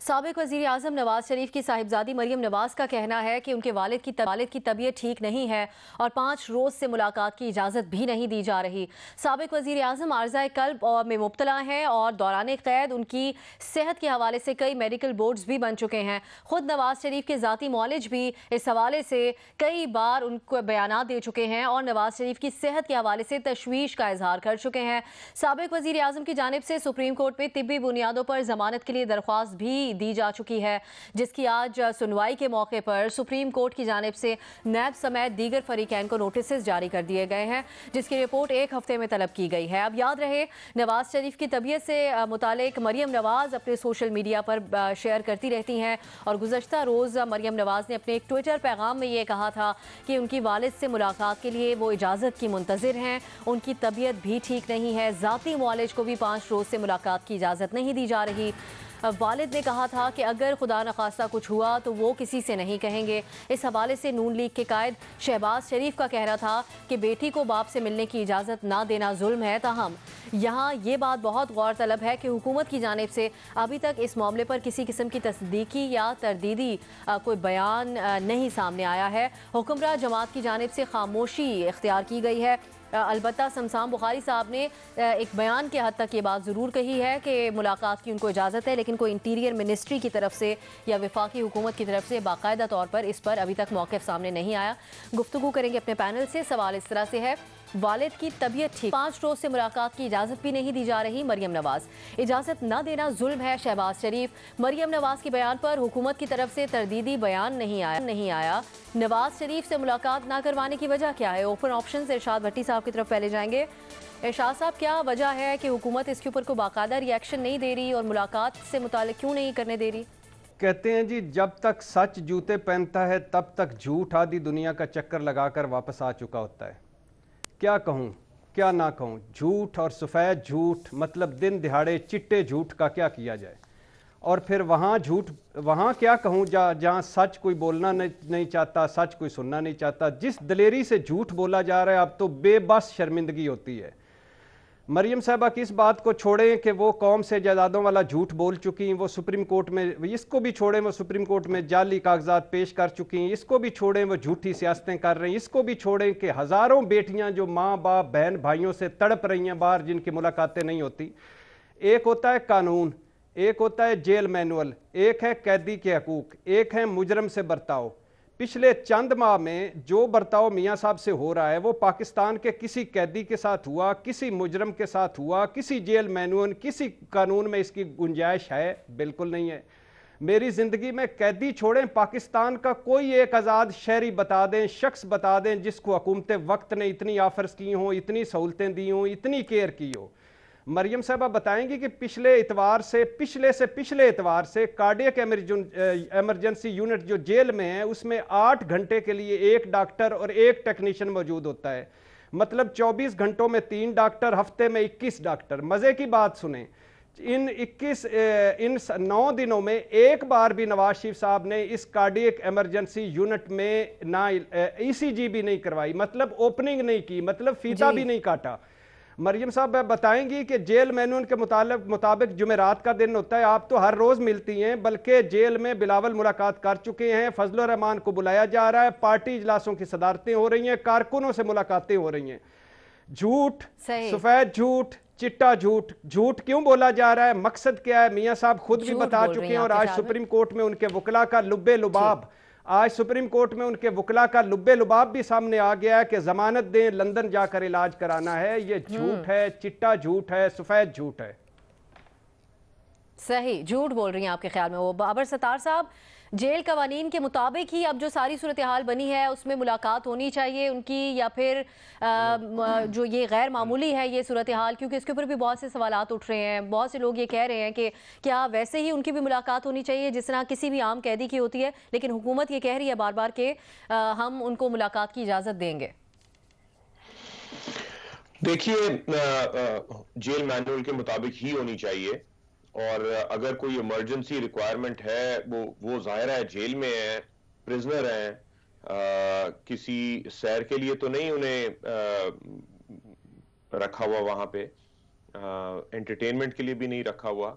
साबिक वज़ीर आज़म नवाज शरीफ की साहिबजादी मरियम नवाज का कहना है कि उनके वालिद की तबीयत ठीक नहीं है और 5 रोज़ से मुलाकात की इजाज़त भी नहीं दी जा रही। साबिक वज़ीर आज़म आर्ज़ाए क़ल्ब और में मुब्तला हैं और दौरान क़ैद उनकी सेहत के हवाले से कई मेडिकल बोर्ड्स भी बन चुके हैं। खुद नवाज शरीफ के ज़ाती मुआलिज भी इस हवाले से कई बार उनको बयानात दे चुके हैं और नवाज शरीफ की सेहत के हवाले से तशवीश का इजहार कर चुके हैं। साबिक वज़ीर आज़म की जानिब से सुप्रीम कोर्ट में तिब्बी बुनियादों पर जमानत के लिए दरख्वास्त भी दी जा चुकी है, जिसकी आज सुनवाई के मौके पर सुप्रीम कोर्ट की जानिब से नैब समेत दीगर फरीकैन को नोटिस जारी कर दिए गए हैं, जिसकी रिपोर्ट 1 हफ्ते में तलब की गई है। अब याद रहे, नवाज शरीफ की तबीयत से मुतालिक मरियम नवाज अपने सोशल मीडिया पर शेयर करती रहती हैं और गुज़श्ता रोज़ मरियम नवाज ने अपने एक ट्विटर पैगाम में ये कहा था कि उनकी वालिद से मुलाकात के लिए वो इजाज़त की मुंतज़िर हैं। उनकी तबीयत भी ठीक नहीं है। ज़ाती मुआलिज को भी 5 रोज़ से मुलाकात की इजाज़त नहीं दी जा रही। वालिद ने कहा था कि अगर खुदा न खास्ता कुछ हुआ तो वो किसी से नहीं कहेंगे। इस हवाले से नून लीग के कायद शहबाज शरीफ का कहना था कि बेटी को बाप से मिलने की इजाज़त ना देना जुल्म है। ताहम यहाँ ये बात बहुत गौर तलब है कि हुकूमत की जानिब से अभी तक इस मामले पर किसी किस्म की तस्दीकी या तरदीदी कोई बयान नहीं सामने आया है। हुक्मरान जमात की जानिब से खामोशी इख्तियार की गई है। अलबत्ता शमशान बुखारी साहब ने एक बयान के हद तक ये बात ज़रूर कही है कि मुलाकात की उनको इजाज़त है, लेकिन कोई इंटीरियर मिनिस्ट्री की तरफ से या वफाकी हुकूमत की तरफ से बाकायदा तौर पर इस पर अभी तक मौक़िफ़ सामने नहीं आया। गुफ्तगू करेंगे अपने पैनल से। सवाल इस तरह से है, वालिद की तबीयत ठीक, 5 रोज़ से मुलाकात की इजाज़त भी नहीं दी जा रही। मरियम नवाज, इजाज़त न देना जुल्म है। शहबाज शरीफ, मरियम नवाज के बयान पर हुकूमत की तरफ से तरदीदी बयान नहीं आया। नवाज शरीफ से मुलाकात ना करवाने की वजह क्या है? ओपन ऑप्शन से इरशाद भट्टी साहब की तरफ पहले जाएंगे। इरशाद साहब, क्या वजह है कि हुकूमत इसके ऊपर कोई बाकायदा रिएक्शन नहीं दे रही और मुलाकात से मुताल्लिक क्यों नहीं करने दे रही? कहते हैं जी, जब तक सच जूते पहनता है तब तक झूठ आदि दुनिया का चक्कर लगाकर वापस आ चुका होता है। क्या कहूँ क्या ना कहूँ, झूठ और सफ़ेद झूठ, मतलब दिन दिहाड़े चिट्टे झूठ का क्या किया जाए। और फिर वहाँ झूठ, वहाँ क्या कहूँ जहाँ सच कोई बोलना नहीं चाहता, सच कोई सुनना नहीं चाहता। जिस दलेरी से झूठ बोला जा रहा है, अब तो बेबस शर्मिंदगी होती है। मरियम साहबा की इस बात को छोड़ें कि वो कौम से जायदादों वाला झूठ बोल चुकी हैं, वो सुप्रीम कोर्ट में, इसको भी छोड़ें, वो सुप्रीम कोर्ट में जाली कागजात पेश कर चुकी हैं, इसको भी छोड़ें, वो झूठी सियासतें कर रही हैं, इसको भी छोड़ें कि हज़ारों बेटियां जो माँ बाप बहन भाइयों से तड़प रही हैं बाहर, जिनकी मुलाकातें नहीं होती। एक होता है कानून, एक होता है जेल मैनुअल, एक है कैदी के हकूक, एक है मुजरम से बर्ताव। पिछले चंद माह में जो बर्ताव मियाँ साहब से हो रहा है वो पाकिस्तान के किसी कैदी के साथ हुआ, किसी मुजरम के साथ हुआ, किसी जेल मैनुअल, किसी कानून में इसकी गुंजाइश है? बिल्कुल नहीं है। मेरी ज़िंदगी में कैदी छोड़ें, पाकिस्तान का कोई एक आज़ाद शहरी बता दें, शख्स बता दें जिसको हुकूमत वक्त ने इतनी ऑफर्स की हों, इतनी सहूलतें दी हों, इतनी केयर की हो। मरियम साहबा बताएंगी कि पिछले इतवार से कार्डियक एमरजेंसी यूनिट जो जेल में है उसमें 8 घंटे के लिए 1 डॉक्टर और 1 टेक्नीशियन मौजूद होता है। मतलब 24 घंटों में 3 डॉक्टर, हफ्ते में 21 डॉक्टर। मज़े की बात सुने, इन 9 दिनों में एक बार भी नवाज शरीफ साहब ने इस कार्डियक एमरजेंसी यूनिट में ना ECG भी नहीं करवाई, मतलब ओपनिंग नहीं की, मतलब फीता भी नहीं काटा। मरियम साहब बताएंगी कि जेल मैनुअल के मुताबिक जुमेरात का दिन होता है, आप तो हर रोज मिलती हैं, बल्कि जेल में बिलावल मुलाकात कर चुके हैं, फजलुर रहमान को बुलाया जा रहा है, पार्टी इजलासों की सदारतें हो रही हैं, कारकुनों से मुलाकातें हो रही हैं। झूठ, सफेद झूठ, चिट्टा झूठ। झूठ क्यों बोला जा रहा है, मकसद क्या है, मियाँ साहब खुद भी बता चुके हैं। और आज सुप्रीम कोर्ट में उनके वकला का लुब्बे लुबाब, आज सुप्रीम कोर्ट में उनके वकला का लुब्बे लुबाब भी सामने आ गया है कि जमानत दें, लंदन जाकर इलाज कराना है। ये झूठ है, चिट्टा झूठ है, सफेद झूठ है। सही झूठ बोल रही हैं आपके ख्याल में वो। बाबर सत्तार साहब, जेल कवानीन के मुताबिक ही अब जो सारी सूरत हाल बनी है उसमें मुलाकात होनी चाहिए उनकी, या फिर जो ये गैर मामूली है ये सूरत हाल, क्योंकि इसके ऊपर भी बहुत से सवालात उठ रहे हैं। बहुत से लोग ये कह रहे हैं कि क्या वैसे ही उनकी भी मुलाकात होनी चाहिए जिस तरह किसी भी आम कैदी की होती है, लेकिन हुकूमत ये कह रही है बार बार कि हम उनको मुलाकात की इजाज़त देंगे। देखिए, जेल मैनुअल के मुताबिक ही होनी चाहिए, और अगर कोई इमरजेंसी रिक्वायरमेंट है, वो जाहिर है जेल में है, प्रिजनर हैं, किसी सैर के लिए तो नहीं उन्हें रखा हुआ वहां पे, एंटरटेनमेंट के लिए भी नहीं रखा हुआ।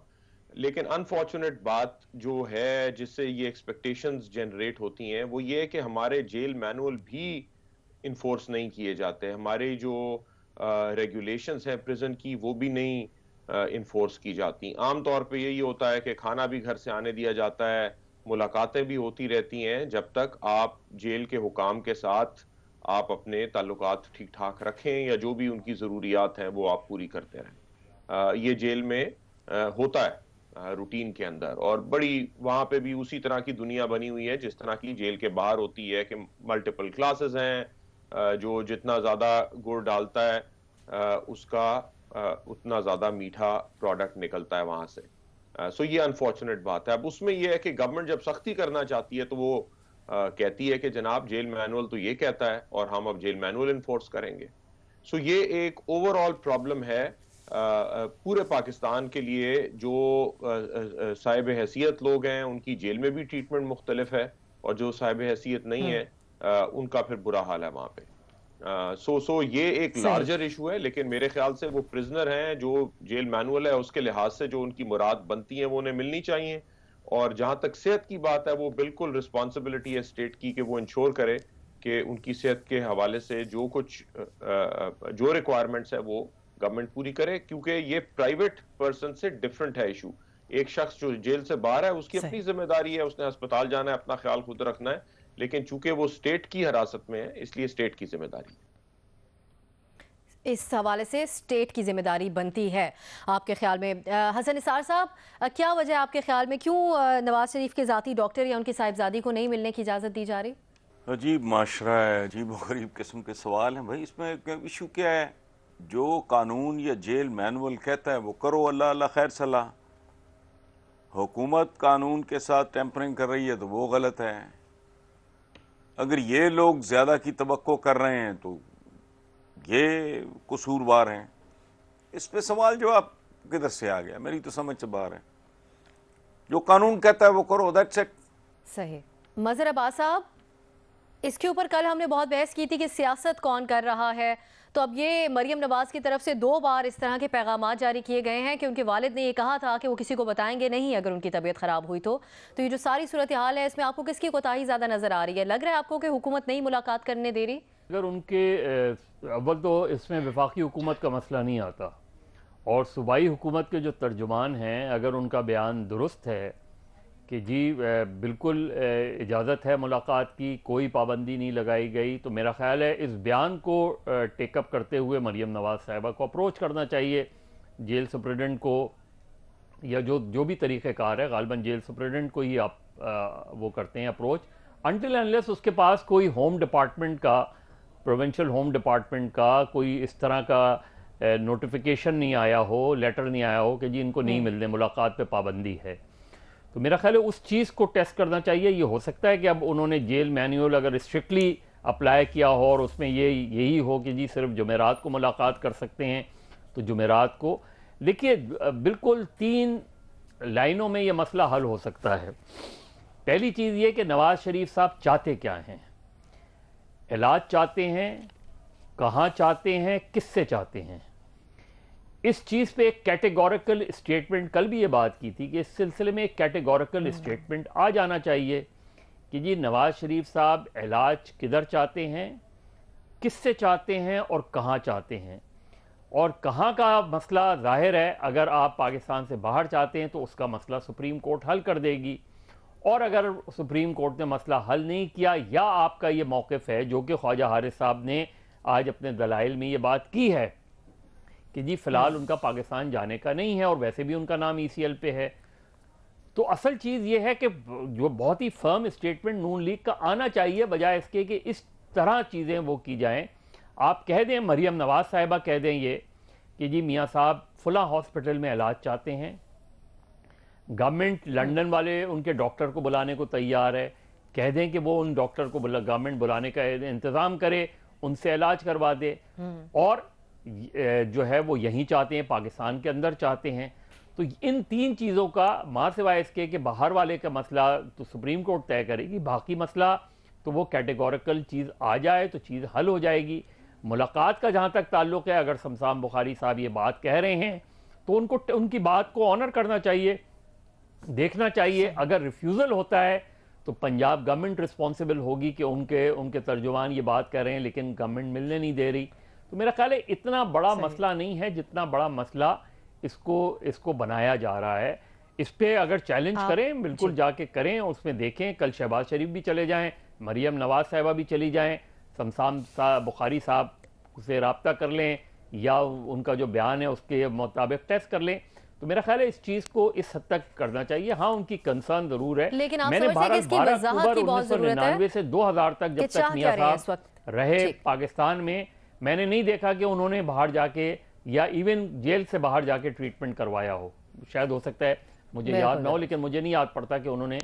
लेकिन अनफॉर्चुनेट बात जो है जिससे ये एक्सपेक्टेशंस जनरेट होती हैं वो ये है कि हमारे जेल मैनुअल भी इन्फोर्स नहीं किए जाते, हमारे जो रेगुलेशंस हैं प्रिजन की वो भी नहीं इन्फोर्स की जाती। आम तौर पे यही होता है कि खाना भी घर से आने दिया जाता है, मुलाकातें भी होती रहती हैं जब तक आप जेल के हुकाम के साथ आप अपने ताल्लुकात ठीक ठाक रखें या जो भी उनकी ज़रूरियात हैं वो आप पूरी करते रहें। ये जेल में होता है रूटीन के अंदर, और बड़ी वहां पे भी उसी तरह की दुनिया बनी हुई है जिस तरह की जेल के बाहर होती है कि मल्टीपल क्लासेस हैं, जो जितना ज्यादा गुड़ डालता है उसका उतना ज्यादा मीठा प्रोडक्ट निकलता है वहां से। सो ये अनफॉर्चुनेट बात है। अब उसमें यह है कि गवर्नमेंट जब सख्ती करना चाहती है तो वो कहती है कि जनाब जेल मैनुअल तो ये कहता है और हम अब जेल मैनुअल इन्फोर्स करेंगे। सो ये एक ओवरऑल प्रॉब्लम है पूरे पाकिस्तान के लिए। जो साहिब हैसियत लोग हैं उनकी जेल में भी ट्रीटमेंट मुख्तलिफ है, और जो साहिब हैसियत नहीं है उनका फिर बुरा हाल है वहां पे। सो ये एक लार्जर इशू है, लेकिन मेरे ख्याल से वो प्रिजनर हैं जो जेल मैनुअल है उसके लिहाज से जो उनकी मुराद बनती है वो उन्हें मिलनी चाहिए। और जहां तक सेहत की बात है वो बिल्कुल रिस्पॉन्सिबिलिटी है स्टेट की कि वो इंश्योर करे कि उनकी सेहत के हवाले से जो कुछ जो रिक्वायरमेंट्स है वो गवर्नमेंट पूरी करे, क्योंकि ये प्राइवेट पर्सन से डिफरेंट है इशू। एक शख्स जो जेल से बाहर है उसकी अपनी जिम्मेदारी है, उसने अस्पताल जाना है, अपना ख्याल खुद रखना है, लेकिन चूंकि वो स्टेट की हिरासत में है इसलिए स्टेट की जिम्मेदारी है। इस हवाले से स्टेट की जिम्मेदारी बनती है आपके ख्याल में। हसन निसार साहब, क्या वजह आपके ख्याल में क्यों नवाज शरीफ के ज़ाती डॉक्टर या उनकी साहिबजादी को नहीं मिलने की इजाज़त दी जा रही? अजीब माशरा है, अजीब व गरीब किस्म के सवाल हैं भाई। इसमें इशू क्या है? जो कानून या जेल मैनुअल कहता है वो करो, अल्लाह अल्लाह खैर सलाह। हुकूमत कानून के साथ टेम्परिंग कर रही है तो वो गलत है। अगर ये लोग ज़्यादा की तवक्को कर रहे हैं तो ये कसूरवार हैं। इस पे सवाल जवाब किधर से आ गया? मेरी तो समझ से बाहर है। जो कानून कहता है वो करो, दैट्स इट। सही। मज़हर अब्बास साहब, इसके ऊपर कल हमने बहुत बहस की थी कि सियासत कौन कर रहा है, तो अब ये मरियम नवाज की तरफ से 2 बार इस तरह के पैगाम जारी किए गए हैं कि उनके वालिद ने ये कहा था कि वो किसी को बताएंगे नहीं अगर उनकी तबीयत ख़राब हुई तो ये जो सारी सूरत हाल है इसमें आपको किसकी कोताही ज़्यादा नज़र आ रही है? लग रहा है आपको कि हुकूमत नहीं मुलाकात करने दे रही? अगर उनके अव्वल तो इसमें वफाकी हुकूमत का मसला नहीं आता, और सूबाई हुकूमत के जो तर्जुमान हैं अगर उनका बयान दुरुस्त है कि जी बिल्कुल इजाज़त है मुलाकात की, कोई पाबंदी नहीं लगाई गई, तो मेरा ख़्याल है इस बयान को टेकअप करते हुए मरियम नवाज़ साहिबा को अप्रोच करना चाहिए जेल सुप्रिटेंडेंट को, या जो भी तरीक़ेकार है गालिबन जेल सुप्रिटेंडेंट को ही आप वो करते हैं अप्रोच, अनटिल अनलेस उसके पास कोई होम डिपार्टमेंट का, प्रोविंशियल होम डिपार्टमेंट का कोई इस तरह का नोटिफिकेशन नहीं आया हो, लेटर नहीं आया हो कि जी इनको नहीं मिलने, मुलाकात पे पाबंदी है। तो मेरा ख्याल है उस चीज़ को टेस्ट करना चाहिए। ये हो सकता है कि अब उन्होंने जेल मैनुअल अगर स्ट्रिक्टली अप्लाई किया हो और उसमें यही हो कि जी सिर्फ जुमेरात को मुलाकात कर सकते हैं तो जुमेरात को। देखिए बिल्कुल 3 लाइनों में ये मसला हल हो सकता है। पहली चीज़ ये कि नवाज शरीफ साहब चाहते क्या हैं, इलाज चाहते हैं, कहाँ चाहते हैं, किससे चाहते हैं। इस चीज़ पे एक कैटेगोरिकल स्टेटमेंट, कल भी ये बात की थी कि इस सिलसिले में एक कैटेगोरिकल स्टेटमेंट आ जाना चाहिए कि जी नवाज शरीफ साहब इलाज किधर चाहते हैं, किससे चाहते हैं और कहाँ चाहते हैं। और कहाँ का मसला जाहिर है अगर आप पाकिस्तान से बाहर चाहते हैं तो उसका मसला सुप्रीम कोर्ट हल कर देगी, और अगर सुप्रीम कोर्ट ने मसला हल नहीं किया या आपका ये मौक़िफ़ है जो कि ख्वाजा हारिस साहब ने आज अपने दलाइल में ये बात की है कि जी फ़िलहाल उनका पाकिस्तान जाने का नहीं है और वैसे भी उनका नाम ECL पे है, तो असल चीज़ ये है कि जो बहुत ही फर्म स्टेटमेंट नून लीग का आना चाहिए, बजाय इसके कि इस तरह चीज़ें वो की जाएं। आप कह दें, मरियम नवाज साहिबा कह दें ये कि जी मियाँ साहब फुला हॉस्पिटल में इलाज चाहते हैं, गवर्नमेंट लंदन वाले उनके डॉक्टर को बुलाने को तैयार है, कह दें कि वो उन डॉक्टर को गवर्नमेंट बुलाने का इंतज़ाम करे, उनसे इलाज करवा दे, और जो है वो यहीं चाहते हैं, पाकिस्तान के अंदर चाहते हैं। तो इन 3 चीज़ों का मां सिवाय इसके कि बाहर वाले का मसला तो सुप्रीम कोर्ट तय करेगी, बाकी मसला तो वो कैटेगोरिकल चीज़ आ जाए तो चीज़ हल हो जाएगी। मुलाकात का जहाँ तक ताल्लुक़ है, अगर शमशान बुखारी साहब ये बात कह रहे हैं तो उनको उनकी बात को ऑनर करना चाहिए देखना चाहिए। अगर रिफ्यूज़ल होता है तो पंजाब गवर्नमेंट रिस्पॉन्सिबल होगी कि उनके तर्जुमान ये बात कर रहे हैं लेकिन गवर्नमेंट मिलने नहीं दे रही। तो मेरा ख्याल है इतना बड़ा मसला नहीं है जितना बड़ा मसला इसको बनाया जा रहा है। इस पे अगर चैलेंज करें बिल्कुल जाके करें, उसमें देखें। कल शहबाज शरीफ भी चले जाएं, मरियम नवाज साहिबा भी चली जाएं, शमशान बुखारी साहब से रब्ता कर लें या उनका जो बयान है उसके मुताबिक टेस्ट कर लें। तो मेरा ख्याल है इस चीज को इस हद तक करना चाहिए। हाँ, उनकी कंसर्न जरूर है, लेकिन आप मैंने समझते हैं कि इसकी वजाहत की बहुत जरूरत है? 1999 से 2000 तक जब तक मियां साहब रहे पाकिस्तान में, मैंने नहीं देखा कि उन्होंने बाहर जाके या इवन जेल से बाहर जाके ट्रीटमेंट करवाया हो। शायद हो सकता है, मुझे याद ना हो, लेकिन मुझे नहीं याद पड़ता कि उन्होंने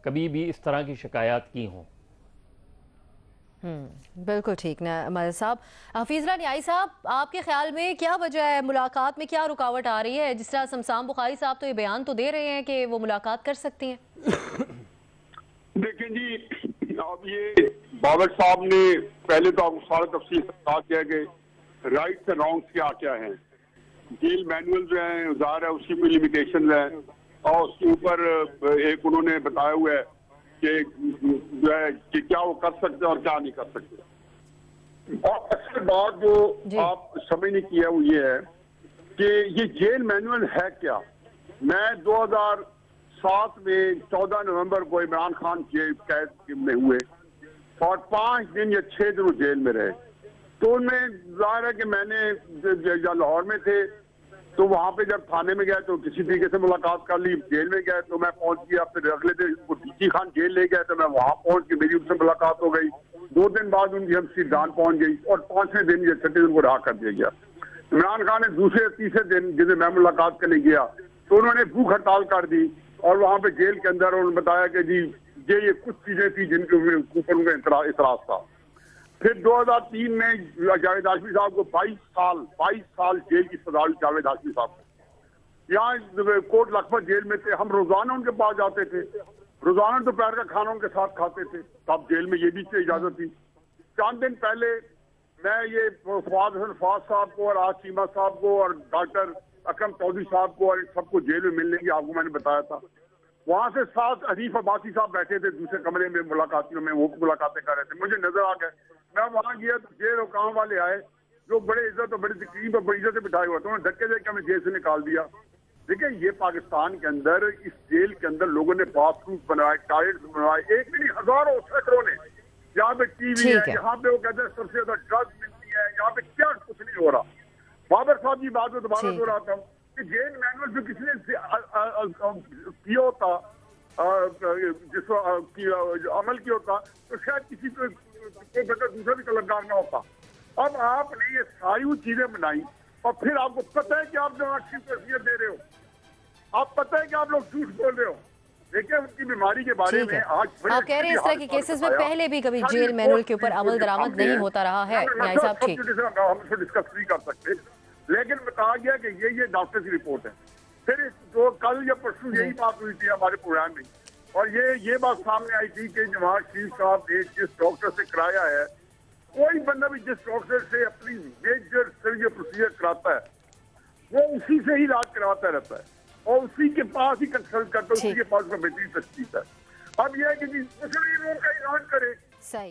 कभी भी इस तरह की शिकायत की हो। बिल्कुल ठीक ना मदद साहब। हफीज़ न्याई साहब, आपके ख्याल में क्या वजह है, मुलाकात में क्या रुकावट आ रही है? जिस तरह शमशान बुखारी साहब तो ये बयान तो दे रहे हैं कि वो मुलाकात कर सकती हैं। देखें जी, अब ये बाबर साहब ने पहले तो आपको सारा तफसील बता दिया कि राइट्स एंड रॉन्ग्स क्या क्या हैं। जेल मैनुअल जो है ज़ाहिर है उसकी कोई लिमिटेशन है और उसके ऊपर एक उन्होंने बताया हुआ है कि जो है कि क्या वो कर सकते हैं और क्या नहीं कर सकते। और अक्सर बात जो आप समझ नहीं किया वो ये है कि ये जेल मैनुअल है क्या। मैं 2007 में 14 नवंबर को इमरान खान जेल कैद में हुए और 5 दिन या 6 दिन वो जेल में रहे। तो उनमें जाहिर है कि मैंने लाहौर में थे तो वहां पे जब थाने में गया तो किसी तरीके से मुलाकात कर ली। जेल में गया तो मैं पहुंच गया, फिर अगले दिन वो डीसी खान जेल ले गया तो मैं वहां पहुंच के मेरी उनसे मुलाकात हो गई। 2 दिन बाद उनकी हमसी जान पहुंच गई और 5वें दिन या 6वें दिन को रहा कर दिया गया। इमरान खान ने दूसरे तीसरे दिन जिसे मैं मुलाकात करने गया तो उन्होंने भूख हड़ताल कर दी और वहां पे जेल के अंदर उन्होंने बताया कि जी ये कुछ चीजें थी जिनके ऊपर उनका इतराज था। फिर 2003 में जावेद हाशमी साहब को 22 साल जेल की सजा हुई। जावेद हाशमी साहब को यहाँ कोट लखपत जेल में थे, हम रोजाना उनके पास जाते थे, रोजाना दोपहर का खाना उनके साथ खाते थे। तब जेल में ये भी इजाजत थी। 4 दिन पहले मैं ये फवाद हसन फवाद साहब को और आज चीमा साहब को और डॉक्टर अकरम चौधरी साहब को और सबको जेल में मिलने की आपको मैंने बताया था। वहां से 7 हनीफ अब्बासी साहब बैठे थे दूसरे कमरे में मुलाकातियों में, वो मुलाकातें कर रहे थे। मुझे नजर आ गए, मैं वहां गया तो जेल हुकाम वाले आए जो बड़े इज्जत और बड़ी तकरीब और बड़ी इज्जत से बिठाए हुए थे। उन्होंने धक्के देकर हमें जेल से निकाल दिया। देखिए ये पाकिस्तान के अंदर इस जेल के अंदर लोगों ने बाथरूम बनाए, टॉयलेट बनवाए, एक भी नहीं हजारों सैकड़ों ने। यहाँ पे टीवी है, यहाँ पे वो कहते हैं सबसे ज्यादा ड्रग्स मिलती है, यहाँ पे क्या कुछ नहीं हो रहा। बाबर साहब की बात में दोबारा दोहराता हूँ कि जेल मैनुअल जो किसी ने किया होता, जिस अमल किया होता तो शायद किसी को दूसरा भी तलबदार ना होता। अब आपने ये सारी चीजें बनाई और फिर आपको पता है कि आप जो अच्छी तस्वीर दे रहे हो, आप पता है कि आप लोग झूठ बोल रहे हो। देखिए उनकी बीमारी के बारे में आज आप कह रहे हैं इस तरह के केसेस में पहले भी कभी जेल मैनुअल के ऊपर अमल दरामद नहीं होता रहा है। न्याय साहब ठीक, हम इसको डिस्कस नहीं कर सकते, लेकिन बताया गया कि ये डॉक्टर की रिपोर्ट है। फिर जो कल या परसों यही बात हुई थी हमारे प्रोग्राम में और ये बात सामने आई थी कि नवाज शरीफ साहब ने जिस डॉक्टर से कराया है, कोई बंदा भी जिस डॉक्टर से अपनी मेजर सर्जरी प्रोसीजर कराता है वो उसी से ही इलाज करवाता रहता है और उसी के पास ही कंसल्ट करता है, उसी के पास बेहतरीन तशखीस है। अब यह है कि जी उसने का ऐलान करे। सही।